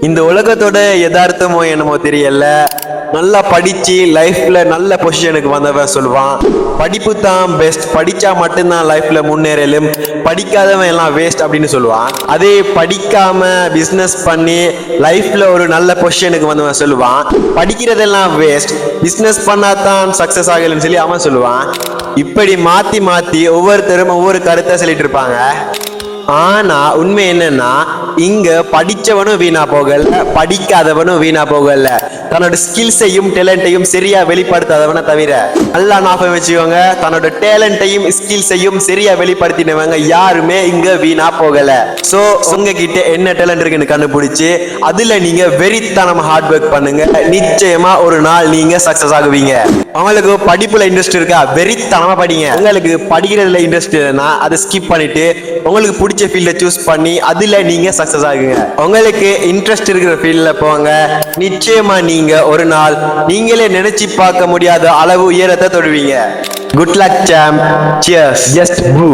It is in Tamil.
இந்த உலகத்தோட யதார்த்தமோ என்னமோ தெரியல, நல்லா படிச்சு லைஃப்ல நல்ல பொசிஷனுக்கு வந்தவன் சொல்லுவான் படிப்பு தான் பெஸ்ட், படிச்சா மட்டும்தான் லைஃப்ல முன்னேறலும், படிக்காதவன் எல்லாம் வேஸ்ட் அப்படின்னு சொல்லுவான். அதே படிக்காம பிசினஸ் பண்ணி லைஃப்ல ஒரு நல்ல பொசிஷனுக்கு வந்தவன் சொல்லுவான் படிக்கிறதெல்லாம் வேஸ்ட், பிசினஸ் பண்ணாதான் சக்சஸ் ஆகலன்னு சொல்லி அவன் சொல்லுவான். இப்படி மாத்தி மாத்தி ஒவ்வொருத்தரும் ஒவ்வொரு கருத்தை சொல்லிட்டு இருப்பாங்க. ஆனா உண்மை என்னன்னா, இங்க படிச்சவனும் வீணா போகல, படிக்காதவனும் வீணா போகல, தன்னோட ஸ்கில்ஸையும் டேலண்டையும் சரியா வெளிப்படுத்தாதவனை தவிர. நல்லா ஞாபகம் வச்சுக்கோங்க, தன்னோட டேலண்டையும் ஸ்கில்ஸையும் சரியா வெளிப்படுத்தினவங்க யாருமே இங்க வீணா போகல. சோ உங்ககிட்ட என்ன டேலண்ட் இருக்குன்னு கண்டுபிடிச்சு அதுல நீங்க வெறித்தனமா ஹார்ட் ஒர்க் பண்ணுங்க. நிச்சயமா ஒரு நாள் நீங்க சக்சஸ் ஆகுவீங்க. உங்களுக்கு படிப்புல இன்ட்ரெஸ்ட் இருக்கா, வெறித்தனமா படிங்க. உங்களுக்கு படிக்கிறதுல இன்ட்ரெஸ்ட் இல்லைன்னா அதை ஸ்கிப் பண்ணிட்டு உங்களுக்கு பிடிச்ச ஃபீல்ட சூஸ் பண்ணி அதுல நீங்க சக்சஸ் ஆகுங்க. உங்களுக்கு இன்ட்ரெஸ்ட் இருக்கிற ஃபீல்ட்ல போங்க. நிச்சயமா நீங்க ஒரு நாள் நீங்களே நினைச்சு பார்க்க முடியாத அளவு உயரத்தை தொடுவீங்க. Good luck Sam. Cheers. Just Bru.